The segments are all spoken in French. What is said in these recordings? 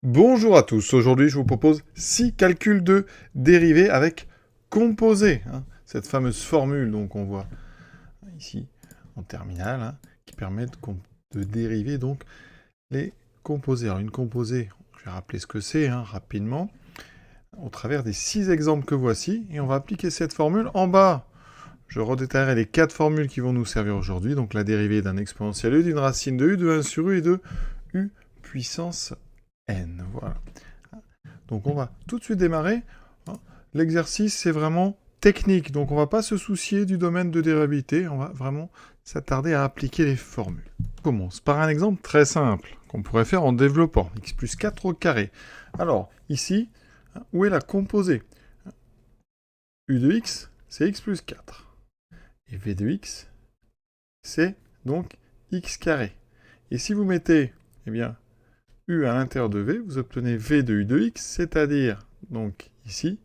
Bonjour à tous, aujourd'hui je vous propose 6 calculs de dérivés avec composés. Cette fameuse formule donc on voit ici en terminale qui permet de dériver donc les composés. Alors une composée, je vais rappeler ce que c'est rapidement, au travers des 6 exemples que voici, et on va appliquer cette formule en bas. Je redétaillerai les 4 formules qui vont nous servir aujourd'hui, donc la dérivée d'un exponentiel u, d'une racine de u, de 1 sur u et de u puissance n. Voilà. Donc on va tout de suite démarrer. L'exercice, c'est vraiment technique, donc on ne va pas se soucier du domaine de dérivabilité, on va vraiment s'attarder à appliquer les formules. On commence par un exemple très simple, qu'on pourrait faire en développant, x plus 4 au carré. Alors, ici, où est la composée? U de x, c'est x plus 4. Et v de x, c'est donc x carré. Et si vous mettez, eh bien, u à l'intérieur de v, vous obtenez v de u de x, c'est-à-dire, donc ici,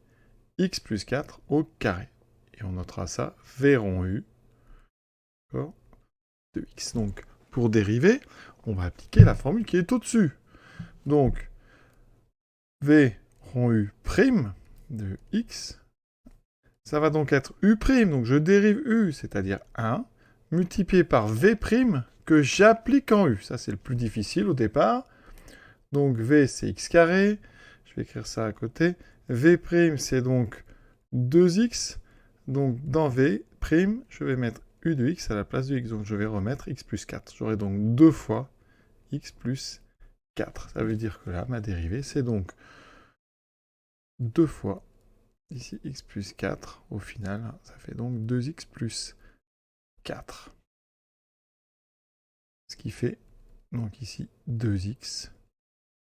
x plus 4 au carré. Et on notera ça, v rond u de x. Donc, pour dériver, on va appliquer la formule qui est au-dessus. Donc, v rond u prime de x, ça va donc être u prime, donc je dérive u, c'est-à-dire 1, multiplié par v prime que j'applique en u. Ça, c'est le plus difficile au départ. Donc, v, c'est x carré. Je vais écrire ça à côté. v prime, c'est donc 2x. Donc, dans v prime, je vais mettre u de x à la place de x. Donc, je vais remettre x plus 4. J'aurai donc 2 fois x plus 4. Ça veut dire que là, ma dérivée, c'est donc 2 fois, ici, x plus 4. Au final, ça fait donc 2x plus 4. Ce qui fait, donc ici, 2x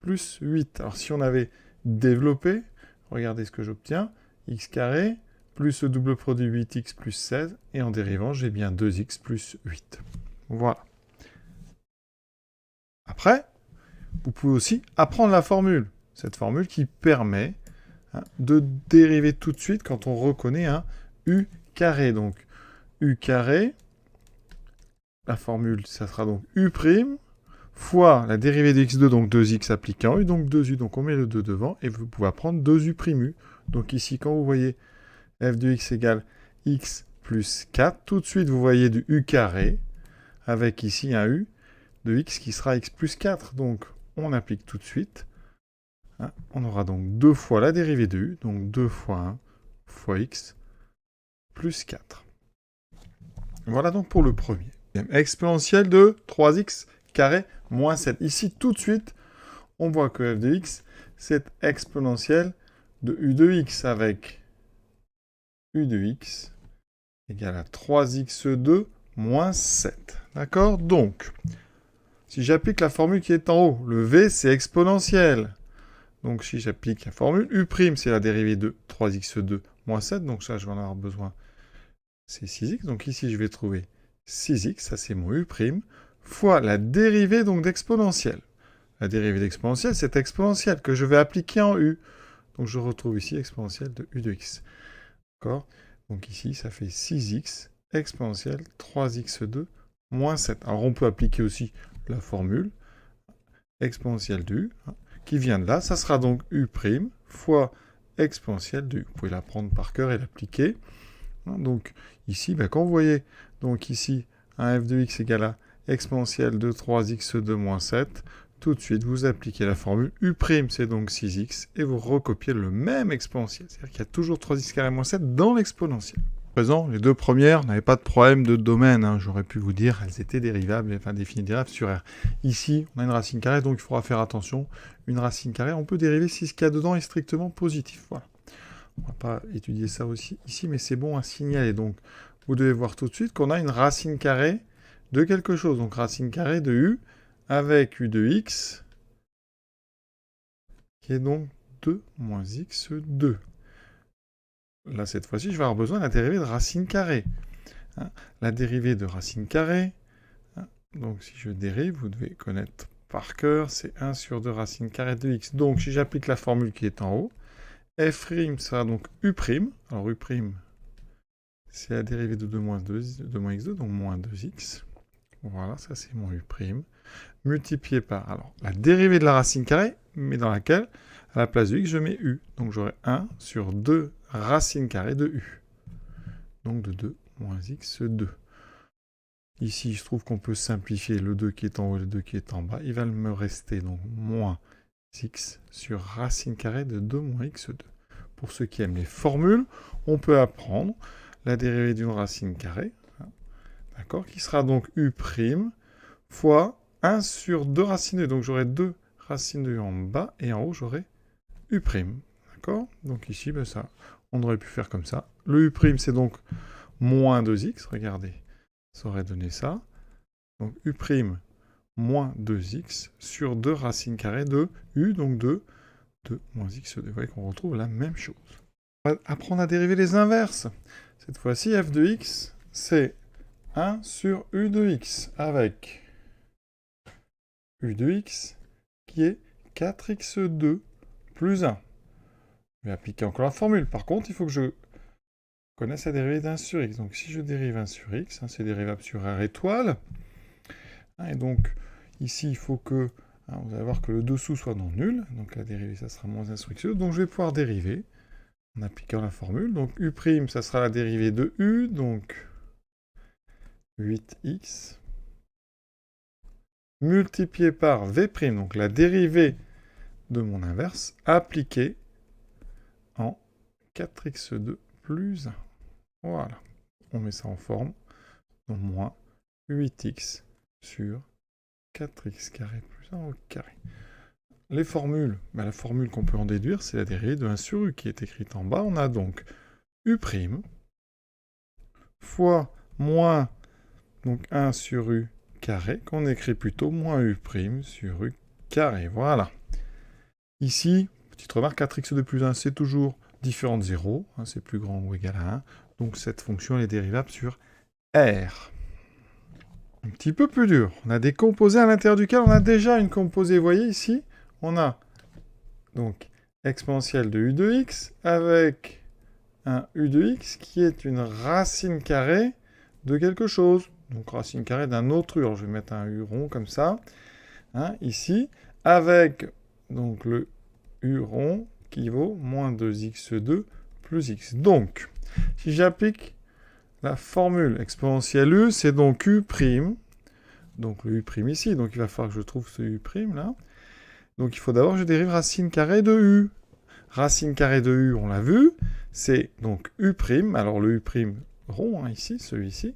plus 8. Alors, si on avait développé, regardez ce que j'obtiens. X carré plus le double produit 8x plus 16. Et en dérivant, j'ai bien 2x plus 8. Voilà. Après, vous pouvez aussi apprendre la formule. Cette formule qui permet de dériver tout de suite quand on reconnaît un u carré. Donc, u carré, la formule, ça sera donc u prime fois la dérivée de x2, donc 2x appliqué en u, donc 2u, donc on met le 2 devant, et vous pouvez prendre 2u prime u. Donc ici, quand vous voyez f de x égale x plus 4, tout de suite, vous voyez du u carré, avec ici un u de x qui sera x plus 4. Donc, on applique tout de suite. On aura donc 2 fois la dérivée de u, donc 2 fois 1 fois x plus 4. Voilà donc pour le premier. Exponentielle de 3x carré moins 7. Ici, tout de suite, on voit que f de x, c'est exponentielle de u de x avec u de x égale à 3x2 moins 7. D'accord? Donc, si j'applique la formule qui est en haut, le v, c'est exponentiel. Donc, si j'applique la formule, u', c'est la dérivée de 3x2 moins 7. Donc, ça, je vais en avoir besoin. C'est 6x. Donc, ici, je vais trouver 6x, ça c'est mon u', fois la dérivée donc d'exponentielle. La dérivée d'exponentielle, c'est exponentielle que je vais appliquer en u. Donc, je retrouve ici exponentielle de u de x. D'accord? Donc, ici, ça fait 6x exponentielle 3x2 moins 7. Alors, on peut appliquer aussi la formule exponentielle de u, qui vient de là. Ça sera donc u' fois exponentielle de u. Vous pouvez la prendre par cœur et l'appliquer. Donc, ici, quand vous voyez, donc ici, un f de x égale à exponentielle de 3x2 moins 7, tout de suite, vous appliquez la formule u', c'est donc 6x, et vous recopiez le même exponentiel. C'est-à-dire qu'il y a toujours 3x carré moins 7 dans l'exponentiel. Présent, les deux premières n'avaient pas de problème de domaine. J'aurais pu vous dire, elles étaient dérivables, enfin définies dérivables sur R. Ici, on a une racine carrée, donc il faudra faire attention. Une racine carrée, on peut dériver si ce qu'il y a dedans est strictement positif. Voilà. On ne va pas étudier ça aussi ici, mais c'est bon à signaler. Donc, vous devez voir tout de suite qu'on a une racine carrée de quelque chose. Donc, racine carrée de u avec u de x, qui est donc 2 moins x2. Là, cette fois-ci, je vais avoir besoin de la dérivée de racine carrée. La dérivée de racine carrée, donc si je dérive, vous devez connaître par cœur, c'est 1 sur 2 racine carrée de x. Donc, si j'applique la formule qui est en haut, f' sera donc u'. Alors, u', c'est la dérivée de 2 moins x2, donc moins 2x, voilà, ça c'est mon u', multiplié par, alors, la dérivée de la racine carrée, mais dans laquelle, à la place de x, je mets u. Donc j'aurai 1 sur 2 racine carrée de u. Donc de 2 moins x2. Ici, je trouve qu'on peut simplifier le 2 qui est en haut et le 2 qui est en bas. Il va me rester donc moins x sur racine carrée de 2 moins x2. Pour ceux qui aiment les formules, on peut apprendre la dérivée d'une racine carrée, d'accord, qui sera donc u' fois 1 sur 2 racines de u. Donc j'aurai 2 racines de u en bas et en haut j'aurai u'. D'accord? Donc ici, ben ça, on aurait pu faire comme ça. Le u' c'est donc moins 2x, regardez, ça aurait donné ça. Donc u' moins 2x sur 2 racines carrées de u, donc de 2 moins x2. Vous voyez qu'on retrouve la même chose. On va apprendre à dériver les inverses. Cette fois-ci, f de x, c'est 1 sur u de x, avec u de x qui est 4x2 plus 1. Je vais appliquer encore la formule. Par contre, il faut que je connaisse la dérivée d'1 sur x. Donc si je dérive 1 sur x, c'est dérivable sur r étoile. Et donc ici, il faut que, vous allez voir que le dessous soit non nul. Donc la dérivée, ça sera moins 1 sur x2. Donc je vais pouvoir dériver en appliquant la formule. Donc u', ça sera la dérivée de u, donc 8x, multiplié par v', donc la dérivée de mon inverse, appliquée en 4x2 plus 1. Voilà. On met ça en forme. Donc moins 8x sur 4x carré plus 1 au carré. Les formules, la formule qu'on peut en déduire, c'est la dérivée de 1 sur u qui est écrite en bas. On a donc u' fois moins donc 1 sur u carré, qu'on écrit plutôt moins u' sur u carré. Voilà. Ici, petite remarque, 4x2 plus 1, c'est toujours différent de 0. C'est plus grand ou égal à 1. Donc cette fonction elle est dérivable sur R. Un petit peu plus dur. On a des composés à l'intérieur duquel on a déjà une composée. Vous voyez ici, on a donc exponentielle de u de x avec un u de x qui est une racine carrée de quelque chose. Donc racine carrée d'un autre u. Alors, je vais mettre un u rond comme ça, ici, avec donc le u rond qui vaut moins 2x2 plus x. Donc, si j'applique la formule exponentielle u, c'est donc u', donc le u' ici, donc il va falloir que je trouve ce u' là. Donc il faut d'abord que je dérive racine carrée de u. Racine carrée de u, on l'a vu, c'est donc u', alors le u' rond, ici, celui-ci.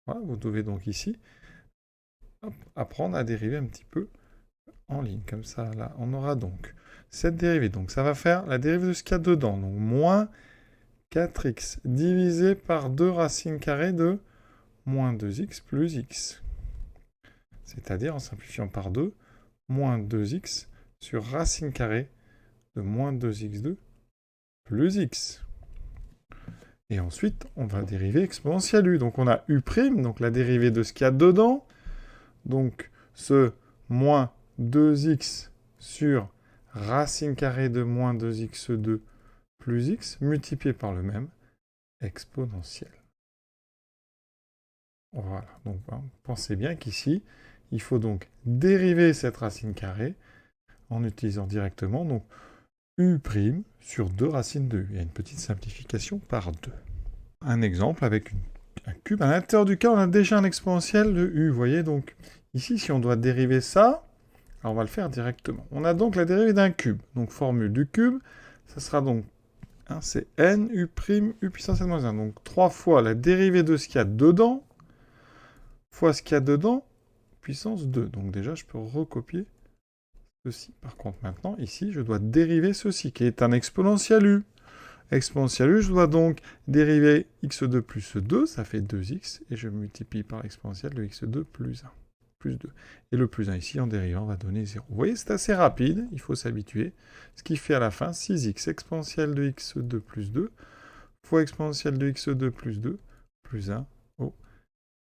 Voilà, vous devez donc ici apprendre à dériver un petit peu en ligne, comme ça, là. On aura donc cette dérivée, donc ça va faire la dérivée de ce qu'il y a dedans, donc moins 4x divisé par 2 racines carrées de moins 2x plus x. C'est-à-dire, en simplifiant par 2, moins 2x sur racine carrée de moins 2x2 plus x. Et ensuite, on va dériver exponentielle u. Donc on a u', donc la dérivée de ce qu'il y a dedans. Donc ce moins 2x sur racine carrée de moins 2x2 plus x, multiplié par le même exponentiel. Voilà, donc pensez bien qu'ici, il faut donc dériver cette racine carrée en utilisant directement donc u' sur 2 racines de u. Il y a une petite simplification par 2. Un exemple avec un cube à l'intérieur duquel on a déjà un exponentiel de u. Vous voyez, donc ici, si on doit dériver ça, alors on va le faire directement. On a donc la dérivée d'un cube. Donc formule du cube, ça sera donc c'est n u' u puissance n moins 1. Donc 3 fois la dérivée de ce qu'il y a dedans, fois ce qu'il y a dedans, puissance 2. Donc déjà, je peux recopier ceci. Par contre, maintenant, ici, je dois dériver ceci, qui est un exponentiel u. Exponentiel u, je dois donc dériver x2 plus 2, ça fait 2x, et je multiplie par l'exponentielle de x2 plus 1, plus 2. Et le plus 1 ici, en dérivant, va donner 0. Vous voyez, c'est assez rapide, il faut s'habituer. Ce qui fait à la fin 6x exponentielle de x2 plus 2, fois exponentielle de x2 plus 2, plus 1 au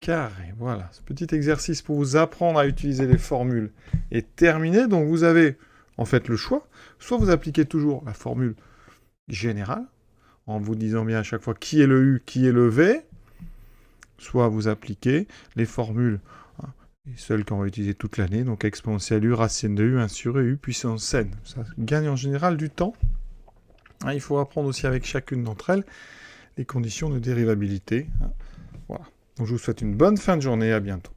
carré. Voilà, ce petit exercice pour vous apprendre à utiliser les formules est terminé. Donc vous avez en fait le choix. Soit vous appliquez toujours la formule générale, en vous disant bien à chaque fois qui est le u, qui est le v. soit vous appliquez les formules, et celles qu'on va utiliser toute l'année, donc exponentielle u, racine de u, 1 sur u, puissance n. Ça gagne en général du temps. Il faut apprendre aussi avec chacune d'entre elles les conditions de dérivabilité. Voilà. Donc je vous souhaite une bonne fin de journée, à bientôt.